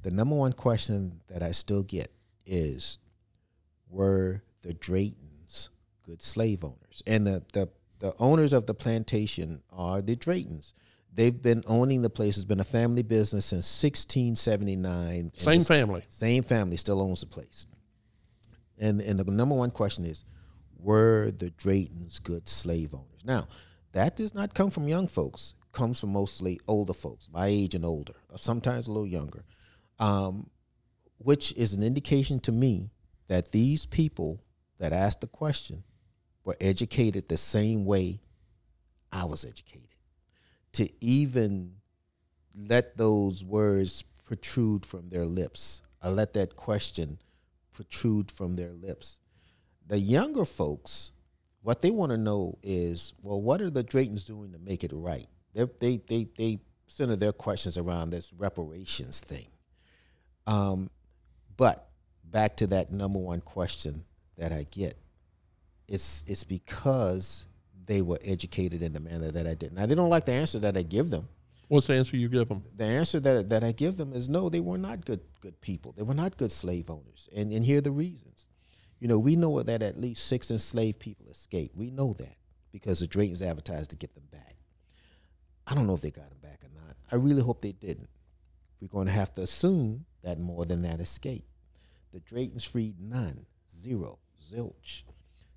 the number one question that I still get is, were the Draytons good slave owners? And the owners of the plantation are the Draytons. They've been owning the place. It's been a family business since 1679. Same family. Same family still owns the place. And the number one question is, were the Draytons good slave owners? Now, that does not come from young folks. It comes from mostly older folks, my age and older, or sometimes a little younger, which is an indication to me that these people that asked the question were educated the same way I was educated. To even let those words protrude from their lips, or let that question protrude from their lips. The younger folks, what they want to know is, well, what are the Draytons doing to make it right? They center their questions around this reparations thing. But back to that number one question that I get, it's because they were educated in the manner that I did. Now, they don't like the answer that I give them. What's the answer you give them? The answer that I give them is no, they were not good people. They were not good slave owners. And here are the reasons. You know, we know that at least 6 enslaved people escaped. We know that because the Draytons advertised to get them back. I don't know if they got them back or not. I really hope they didn't. We're going to have to assume that more than that escaped. The Draytons freed none, zero, zilch.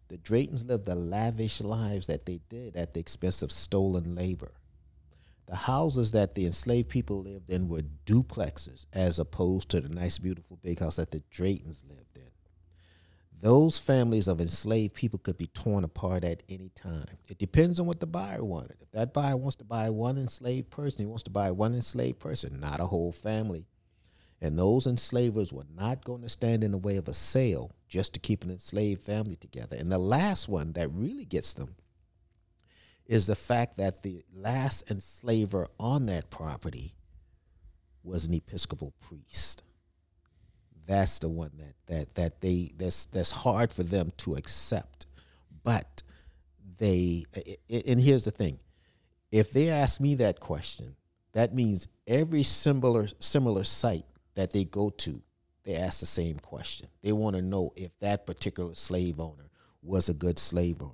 The Draytons lived the lavish lives that they did at the expense of stolen labor. The houses that the enslaved people lived in were duplexes as opposed to the nice, beautiful big house that the Draytons lived in. Those families of enslaved people could be torn apart at any time. It depends on what the buyer wanted. If that buyer wants to buy one enslaved person, he wants to buy one enslaved person, not a whole family. And those enslavers were not going to stand in the way of a sale just to keep an enslaved family together. And the last one that really gets them is the fact that the last enslaver on that property was an Episcopal priest. That's the one that's hard for them to accept. But and here's the thing. If they ask me that question, that means every similar site that they go to, they ask the same question. They want to know if that particular slave owner was a good slave owner.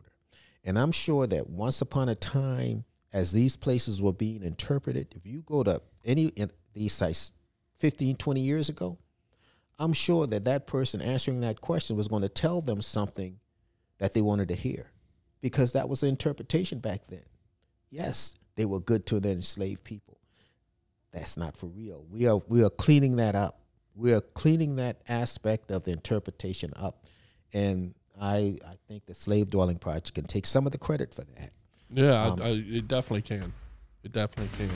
And I'm sure that once upon a time, as these places were being interpreted, if you go to any of these sites 15, 20 years ago, I'm sure that person answering that question was going to tell them something that they wanted to hear, because that was the interpretation back then. Yes, they were good to the enslaved people. That's not for real. We are cleaning that up. We are cleaning that aspect of the interpretation up. And I think the Slave Dwelling Project can take some of the credit for that. Yeah, it definitely can. It definitely can.